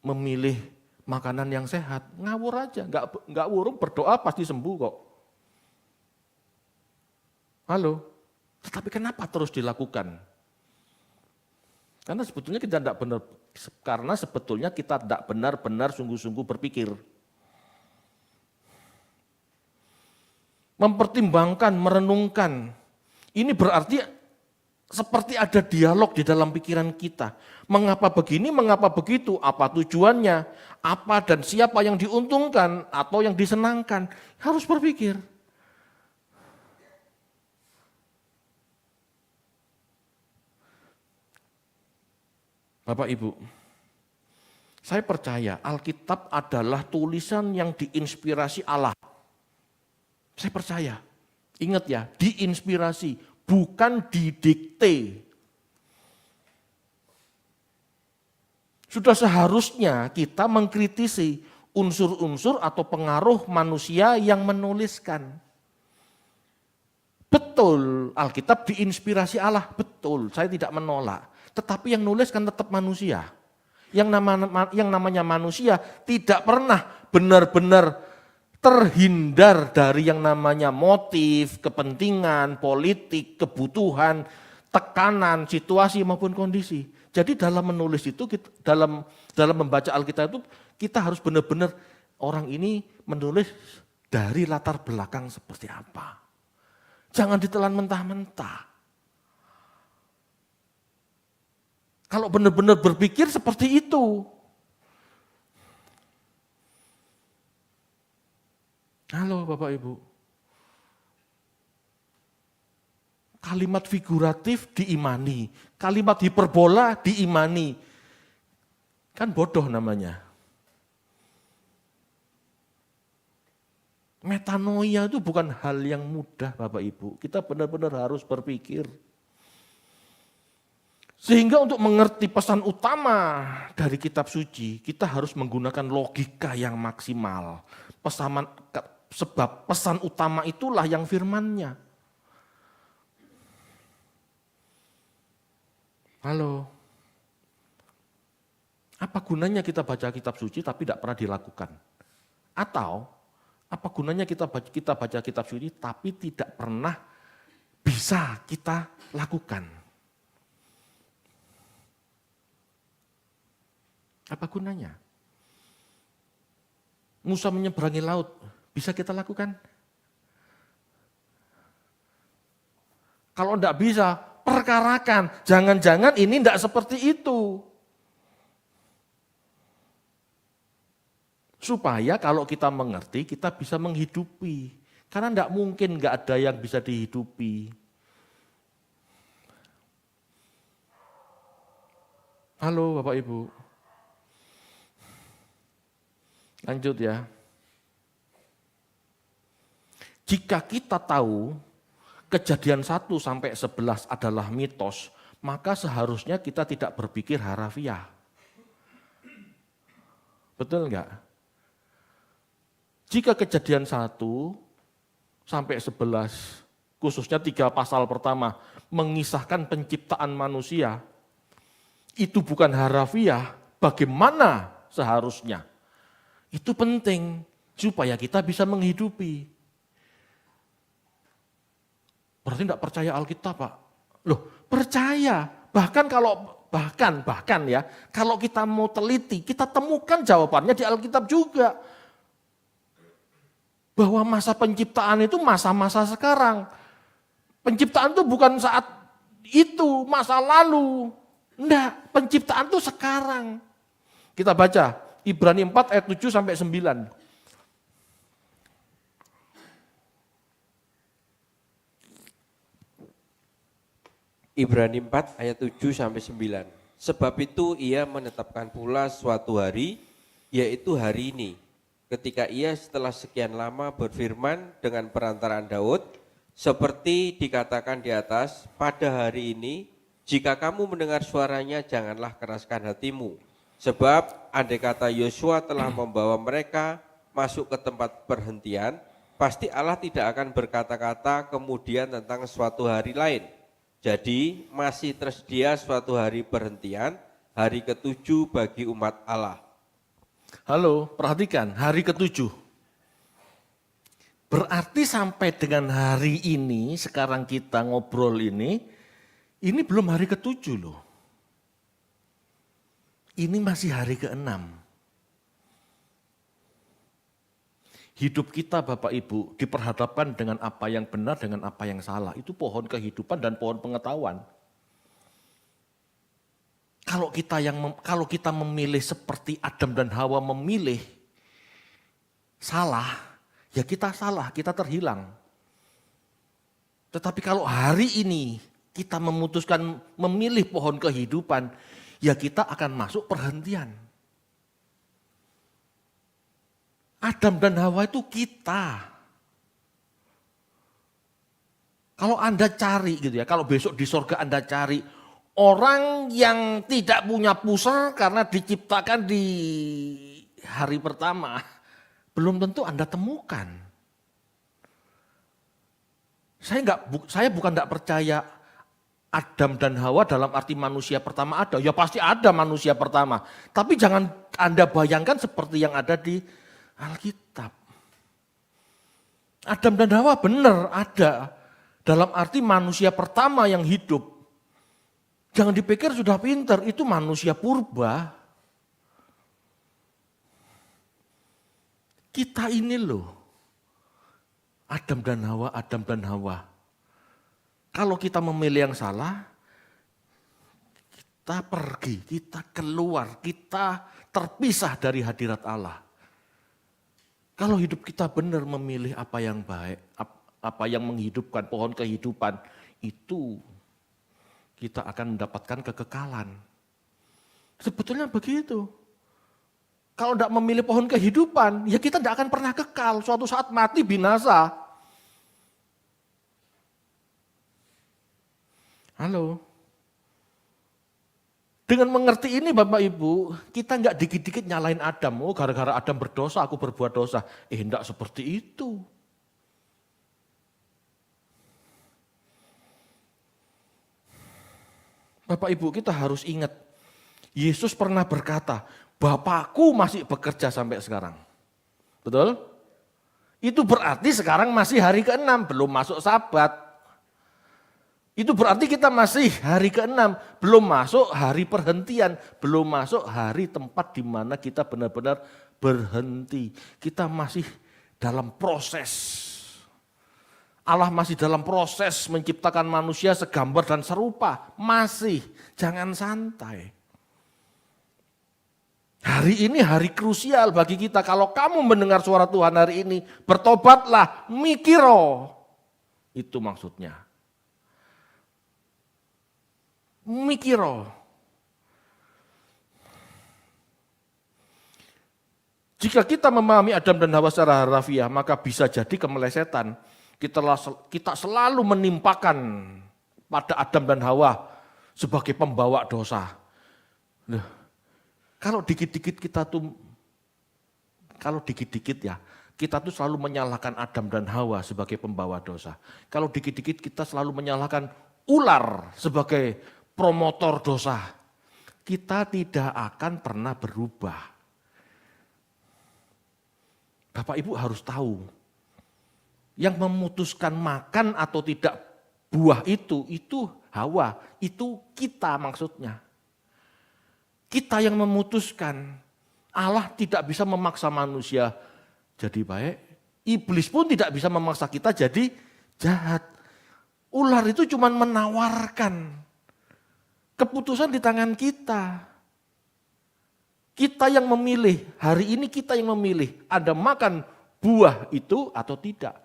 memilih makanan yang sehat? Ngawur aja, nggak wurung berdoa pasti sembuh kok. Halo, tetapi kenapa terus dilakukan? Karena sebetulnya kita tidak benar-benar sungguh-sungguh berpikir. Mempertimbangkan, merenungkan. Ini berarti seperti ada dialog di dalam pikiran kita. Mengapa begini, mengapa begitu, apa tujuannya, apa dan siapa yang diuntungkan atau yang disenangkan. Harus berpikir. Bapak Ibu, saya percaya Alkitab adalah tulisan yang diinspirasi Allah. Saya percaya, ingat ya, diinspirasi, bukan didikte. Sudah seharusnya kita mengkritisi unsur-unsur atau pengaruh manusia yang menuliskan. Betul, Alkitab diinspirasi Allah, betul, saya tidak menolak. Tetapi yang nulis kan tetap manusia. Yang namanya manusia tidak pernah benar-benar terhindar dari yang namanya motif, kepentingan, politik, kebutuhan, tekanan, situasi maupun kondisi. Jadi dalam menulis itu, dalam membaca Alkitab itu kita harus benar-benar orang ini menulis dari latar belakang seperti apa. Jangan ditelan mentah-mentah. Kalau benar-benar berpikir seperti itu. Halo Bapak Ibu. Kalimat figuratif diimani, kalimat hiperbola diimani. Kan bodoh namanya. Metanoia itu bukan hal yang mudah Bapak Ibu. Kita benar-benar harus berpikir. Sehingga untuk mengerti pesan utama dari kitab suci, kita harus menggunakan logika yang maksimal. Sebab pesan utama itulah yang firman-Nya. Halo. Apa gunanya kita baca kitab suci tapi tidak pernah dilakukan? Atau apa gunanya kita baca kitab suci tapi tidak pernah bisa kita lakukan? Apa gunanya? Musa menyeberangi laut, bisa kita lakukan? Kalau enggak bisa, perkarakan. Jangan-jangan ini enggak seperti itu. Supaya kalau kita mengerti, kita bisa menghidupi. Karena enggak mungkin enggak ada yang bisa dihidupi. Halo Bapak Ibu. Lanjut ya. Jika kita tahu Kejadian 1 sampai 11 adalah mitos, maka seharusnya kita tidak berpikir harafiah. Betul enggak? Jika Kejadian 1 sampai 11, khususnya 3 pasal pertama, mengisahkan penciptaan manusia, itu bukan harafiah, bagaimana seharusnya? Itu penting supaya kita bisa menghidupi. Berarti tidak percaya Alkitab, Pak? Loh, percaya. Bahkan ya, kalau kita mau teliti, kita temukan jawabannya di Alkitab juga. Bahwa masa penciptaan itu masa-masa sekarang. Penciptaan itu bukan saat itu, masa lalu. Enggak, penciptaan itu sekarang. Kita baca Ibrani 4 ayat 7 sampai 9. Ibrani 4 ayat 7 sampai 9. Sebab itu ia menetapkan pula suatu hari, yaitu hari ini, ketika ia setelah sekian lama berfirman dengan perantaraan Daud, seperti dikatakan di atas, pada hari ini, jika kamu mendengar suaranya, janganlah keraskan hatimu. Sebab andai kata Yosua telah membawa mereka masuk ke tempat perhentian, pasti Allah tidak akan berkata-kata kemudian tentang suatu hari lain. Jadi masih tersedia suatu hari perhentian, hari ketujuh bagi umat Allah. Halo, perhatikan hari ketujuh. Berarti sampai dengan hari ini, sekarang kita ngobrol ini belum hari ketujuh loh. Ini masih hari keenam. Hidup kita Bapak Ibu diperhadapkan dengan apa yang benar dengan apa yang salah. Itu pohon kehidupan dan pohon pengetahuan. Kalau kita memilih seperti Adam dan Hawa memilih salah, ya kita salah, kita terhilang. Tetapi kalau hari ini kita memutuskan memilih pohon kehidupan, ya kita akan masuk perhentian. Adam dan Hawa itu kita. Kalau Anda cari gitu ya, kalau besok di sorga Anda cari orang yang tidak punya pusar karena diciptakan di hari pertama, belum tentu Anda temukan. Saya bukan tidak percaya Adam dan Hawa dalam arti manusia pertama ada. Ya pasti ada manusia pertama. Tapi jangan Anda bayangkan seperti yang ada di Alkitab. Adam dan Hawa benar ada dalam arti manusia pertama yang hidup. Jangan dipikir sudah pintar, itu manusia purba. Kita ini loh, Adam dan Hawa, Adam dan Hawa. Kalau kita memilih yang salah, kita pergi, kita keluar, kita terpisah dari hadirat Allah. Kalau hidup kita benar memilih apa yang baik, apa yang menghidupkan pohon kehidupan, itu kita akan mendapatkan kekekalan. Sebetulnya begitu. Kalau tidak memilih pohon kehidupan, ya kita tidak akan pernah kekal. Suatu saat mati binasa. Halo. Dengan mengerti ini Bapak Ibu, kita nggak dikit-dikit nyalain Adam. Oh gara-gara Adam berdosa, aku berbuat dosa. Enggak seperti itu. Bapak Ibu kita harus ingat, Yesus pernah berkata, Bapakku masih bekerja sampai sekarang. Betul? Itu berarti sekarang masih hari ke-6, belum masuk Sabat. Itu berarti kita masih hari ke-6, belum masuk hari perhentian, belum masuk hari tempat di mana kita benar-benar berhenti. Kita masih dalam proses. Allah masih dalam proses menciptakan manusia segambar dan serupa. Masih, jangan santai. Hari ini hari krusial bagi kita. Kalau kamu mendengar suara Tuhan hari ini, bertobatlah, mikiro. Itu maksudnya. Mikiro. Jika kita memahami Adam dan Hawa secara harafiah, maka bisa jadi kemelesetan. Kita selalu menimpakan pada Adam dan Hawa sebagai pembawa dosa. Nah, kalau dikit-dikit kita tuh selalu menyalahkan Adam dan Hawa sebagai pembawa dosa. Kalau dikit-dikit kita selalu menyalahkan ular sebagai promotor dosa, kita tidak akan pernah berubah. Bapak Ibu harus tahu, yang memutuskan makan atau tidak buah itu Hawa, itu kita maksudnya. Kita yang memutuskan. Allah tidak bisa memaksa manusia jadi baik, iblis pun tidak bisa memaksa kita jadi jahat. Ular itu cuma menawarkan. Keputusan di tangan kita. Kita yang memilih, hari ini kita yang memilih, Anda makan buah itu atau tidak.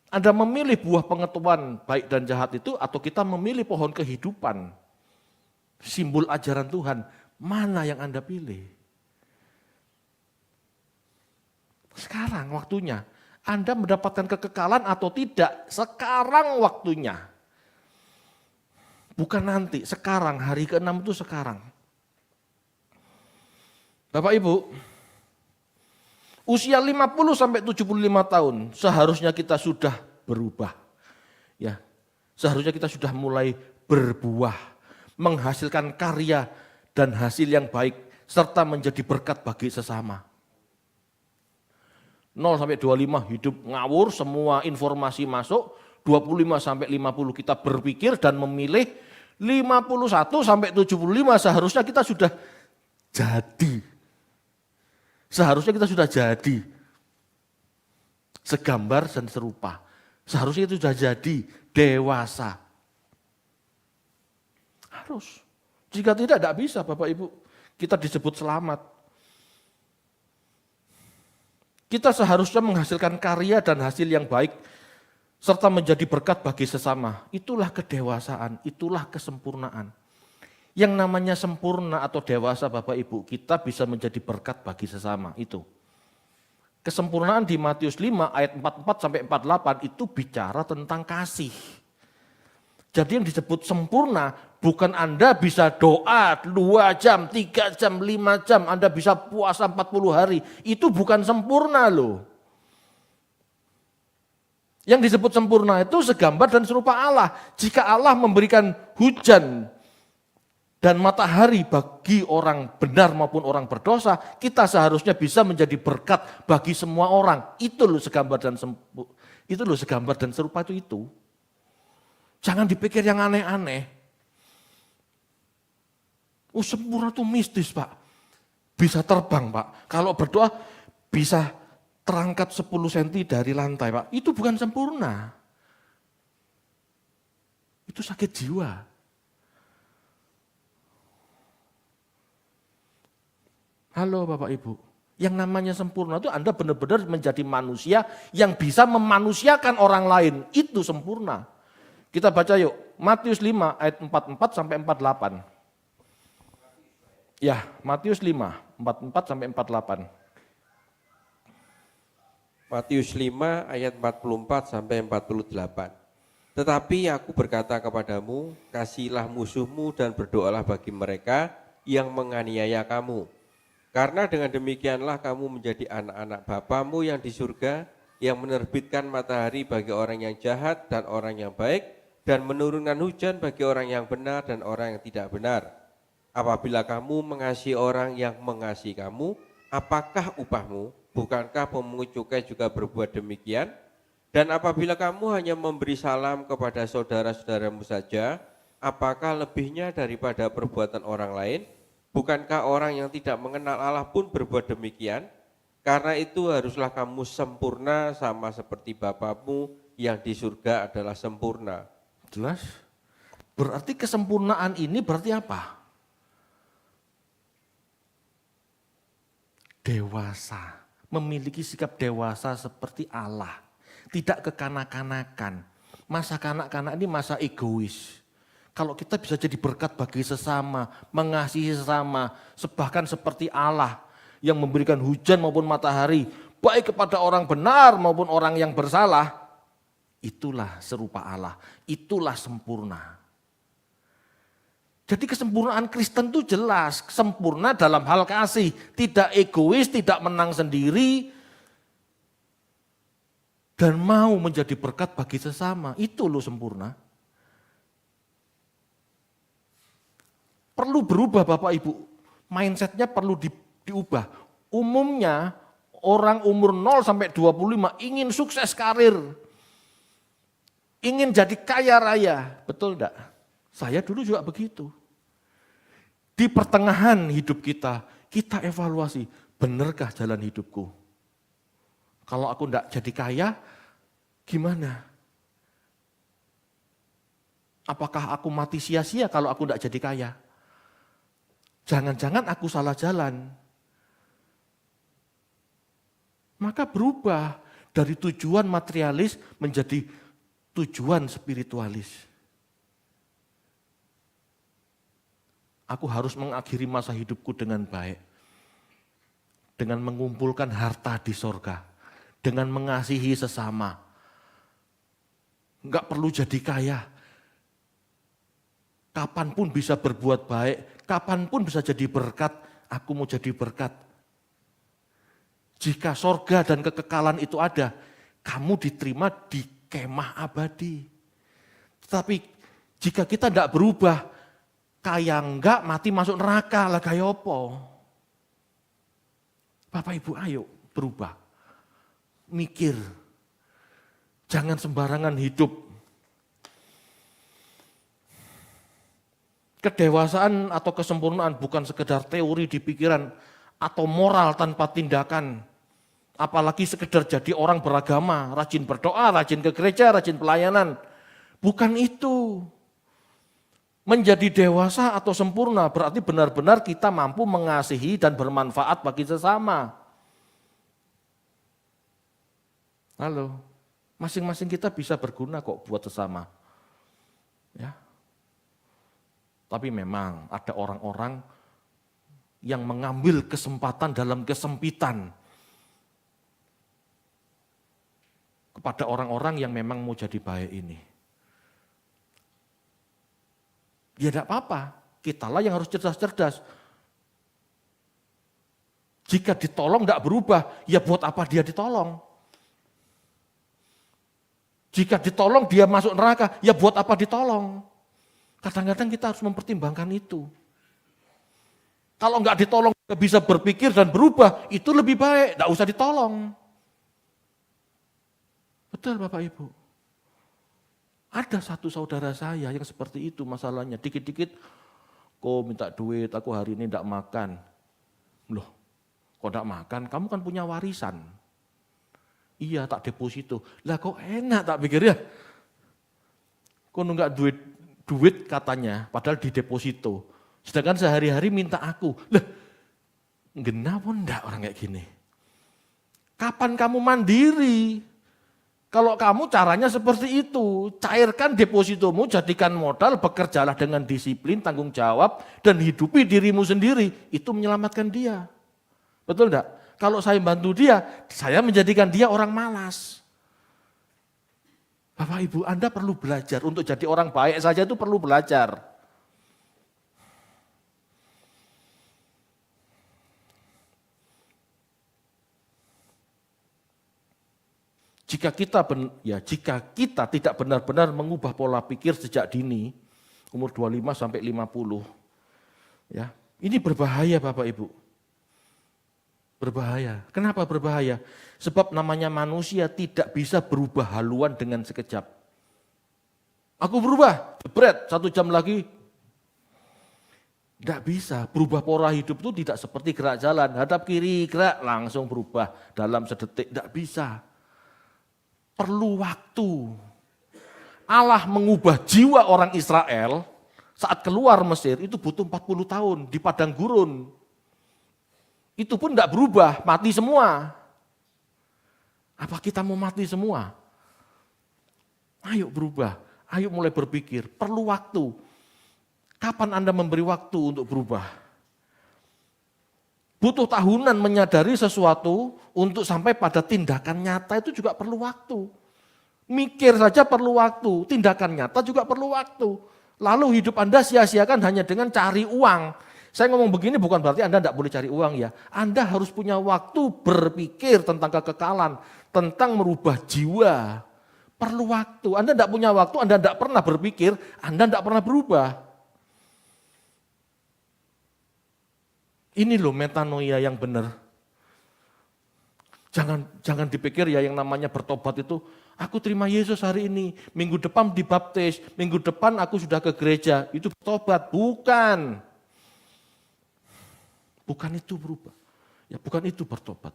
Anda memilih buah pengetahuan baik dan jahat itu atau kita memilih pohon kehidupan. Simbol ajaran Tuhan, mana yang Anda pilih? Sekarang waktunya, Anda mendapatkan kekekalan atau tidak, sekarang waktunya. Bukan nanti, sekarang, hari ke-6 itu sekarang. Bapak Ibu, usia 50 sampai 75 tahun seharusnya kita sudah berubah. Ya. Seharusnya kita sudah mulai berbuah, menghasilkan karya dan hasil yang baik serta menjadi berkat bagi sesama. 0 sampai 25 hidup ngawur, semua informasi masuk, 25 sampai 50 kita berpikir dan memilih, 51 sampai 75 seharusnya kita sudah jadi. Seharusnya kita sudah jadi. Segambar dan serupa. Seharusnya itu sudah jadi dewasa. Harus. Jika tidak bisa Bapak Ibu. Kita disebut selamat. Kita seharusnya menghasilkan karya dan hasil yang baik serta menjadi berkat bagi sesama. Itulah kedewasaan, itulah kesempurnaan. Yang namanya sempurna atau dewasa Bapak Ibu, kita bisa menjadi berkat bagi sesama itu. Kesempurnaan di Matius 5 ayat 44 sampai 48 itu bicara tentang kasih. Jadi yang disebut sempurna bukan Anda bisa doa 2 jam, 3 jam, 5 jam, Anda bisa puasa 40 hari. Itu bukan sempurna loh. Yang disebut sempurna itu segambar dan serupa Allah. Jika Allah memberikan hujan dan matahari bagi orang benar maupun orang berdosa, kita seharusnya bisa menjadi berkat bagi semua orang. Itu loh segambar dan serupa itu. Jangan dipikir yang aneh-aneh. Oh, sempurna itu mistis, Pak. Bisa terbang, Pak. Kalau berdoa bisa terangkat 10 cm dari lantai, Pak. Itu bukan sempurna. Itu sakit jiwa. Halo Bapak Ibu, yang namanya sempurna itu Anda benar-benar menjadi manusia yang bisa memanusiakan orang lain. Itu sempurna. Kita baca yuk, Matius 5 ayat 44 sampai 48. Ya, Matius 5, 44 sampai 48. Matius 5 ayat 44 sampai 48. Tetapi aku berkata kepadamu, kasihilah musuhmu dan berdoalah bagi mereka yang menganiaya kamu. Karena dengan demikianlah kamu menjadi anak-anak Bapamu yang di surga, yang menerbitkan matahari bagi orang yang jahat dan orang yang baik, dan menurunkan hujan bagi orang yang benar dan orang yang tidak benar. Apabila kamu mengasihi orang yang mengasihi kamu, apakah upahmu? Bukankah pemungut cukai juga berbuat demikian? Dan apabila kamu hanya memberi salam kepada saudara-saudaramu saja, apakah lebihnya daripada perbuatan orang lain? Bukankah orang yang tidak mengenal Allah pun berbuat demikian? Karena itu haruslah kamu sempurna sama seperti Bapamu yang di surga adalah sempurna. Jelas? Berarti kesempurnaan ini berarti apa? Dewasa. Memiliki sikap dewasa seperti Allah. Tidak kekanak-kanakan. Masa kanak-kanak ini masa egois. Kalau kita bisa jadi berkat bagi sesama, mengasihi sesama, bahkan seperti Allah yang memberikan hujan maupun matahari, baik kepada orang benar maupun orang yang bersalah, itulah serupa Allah, itulah sempurna. Jadi kesempurnaan Kristen itu jelas, sempurna dalam hal kasih, tidak egois, tidak menang sendiri, dan mau menjadi berkat bagi sesama, itu loh sempurna. Perlu berubah Bapak Ibu, mindsetnya perlu diubah. Umumnya orang umur 0 sampai 25 ingin sukses karir, ingin jadi kaya raya, betul enggak? Saya dulu juga begitu. Di pertengahan hidup kita evaluasi, benarkah jalan hidupku? Kalau aku enggak jadi kaya, gimana? Apakah aku mati sia-sia kalau aku tidak jadi kaya? Jangan-jangan aku salah jalan. Maka berubah dari tujuan materialis menjadi tujuan spiritualis. Aku harus mengakhiri masa hidupku dengan baik. Dengan mengumpulkan harta di sorga. Dengan mengasihi sesama. Enggak perlu jadi kaya. Kapanpun bisa berbuat baik, kapanpun bisa jadi berkat, aku mau jadi berkat. Jika sorga dan kekekalan itu ada, kamu diterima di kemah abadi. Tetapi jika kita tidak berubah, kaya enggak, mati masuk neraka, lah kaya apa? Bapak Ibu ayo berubah, mikir, jangan sembarangan hidup. Kedewasaan atau kesempurnaan bukan sekedar teori di pikiran atau moral tanpa tindakan. Apalagi sekedar jadi orang beragama, rajin berdoa, rajin ke gereja, rajin pelayanan. Bukan itu. Menjadi dewasa atau sempurna berarti benar-benar kita mampu mengasihi dan bermanfaat bagi sesama. Halo, masing-masing kita bisa berguna kok buat sesama. Ya. Tapi memang ada orang-orang yang mengambil kesempatan dalam kesempitan kepada orang-orang yang memang mau jadi baik ini. Ya tidak apa-apa, kitalah yang harus cerdas-cerdas. Jika ditolong tidak berubah, ya buat apa dia ditolong? Jika ditolong dia masuk neraka, ya buat apa ditolong? Kadang-kadang kita harus mempertimbangkan itu. Kalau enggak ditolong, bisa berpikir dan berubah, itu lebih baik, enggak usah ditolong. Betul Bapak Ibu. Ada satu saudara saya yang seperti itu masalahnya. Dikit-dikit, kok minta duit, aku hari ini enggak makan. Loh, kok enggak makan? Kamu kan punya warisan. Iya, tak deposito. Lah kok enak tak pikir ya. Kok enggak duit katanya, padahal di deposito. Sedangkan sehari-hari minta aku. Lah, kenapa enggak orang kayak gini? Kapan kamu mandiri? Kalau kamu caranya seperti itu, cairkan depositomu, jadikan modal, bekerjalah dengan disiplin, tanggung jawab, dan hidupi dirimu sendiri. Itu menyelamatkan dia. Betul enggak? Kalau saya bantu dia, saya menjadikan dia orang malas. Bapak Ibu, Anda perlu belajar. Untuk jadi orang baik saja itu perlu belajar. Jika kita tidak benar-benar mengubah pola pikir sejak dini, umur 25 sampai 50, ya, ini berbahaya Bapak Ibu. Berbahaya. Kenapa berbahaya? Sebab namanya manusia tidak bisa berubah haluan dengan sekejap. Aku berubah, jebret, 1 jam lagi. Tidak bisa, berubah pola hidup itu tidak seperti gerak jalan. Hadap kiri, gerak, langsung berubah dalam sedetik. Tidak bisa. Perlu waktu. Allah mengubah jiwa orang Israel saat keluar Mesir itu butuh 40 tahun di padang gurun. Itu pun tidak berubah, mati semua. Apa kita mau mati semua? Ayo berubah, ayo mulai berpikir, perlu waktu. Kapan Anda memberi waktu untuk berubah? Butuh tahunan menyadari sesuatu untuk sampai pada tindakan nyata itu juga perlu waktu. Mikir saja perlu waktu, tindakan nyata juga perlu waktu. Lalu hidup Anda sia-siakan hanya dengan cari uang. Saya ngomong begini bukan berarti Anda tidak boleh cari uang ya. Anda harus punya waktu berpikir tentang kekekalan, tentang merubah jiwa. Perlu waktu. Anda tidak punya waktu, Anda tidak pernah berpikir, Anda tidak pernah berubah. Ini loh metanoia yang benar. Jangan dipikir ya yang namanya bertobat itu, aku terima Yesus hari ini, minggu depan dibaptis, minggu depan aku sudah ke gereja, itu bertobat. Bukan. Bukan itu berubah. Ya bukan itu bertobat.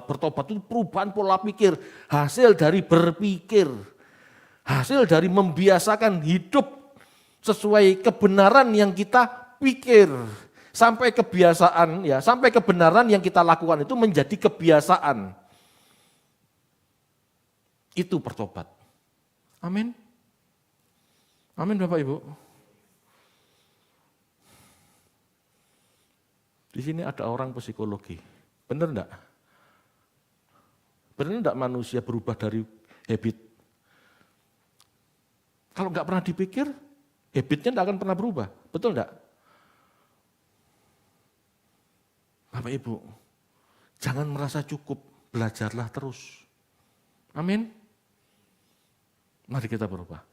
Bertobat itu perubahan pola pikir, hasil dari berpikir. Hasil dari membiasakan hidup sesuai kebenaran yang kita pikir. Sampai kebiasaan ya, sampai kebenaran yang kita lakukan itu menjadi kebiasaan. Itu bertobat. Amin. Amin Bapak Ibu. Di sini ada orang psikologi. Benar enggak? Benar enggak manusia berubah dari habit? Kalau enggak pernah dipikir, habitnya enggak akan pernah berubah. Betul enggak? Bapak Ibu, jangan merasa cukup, belajarlah terus. Amin. Mari kita berubah.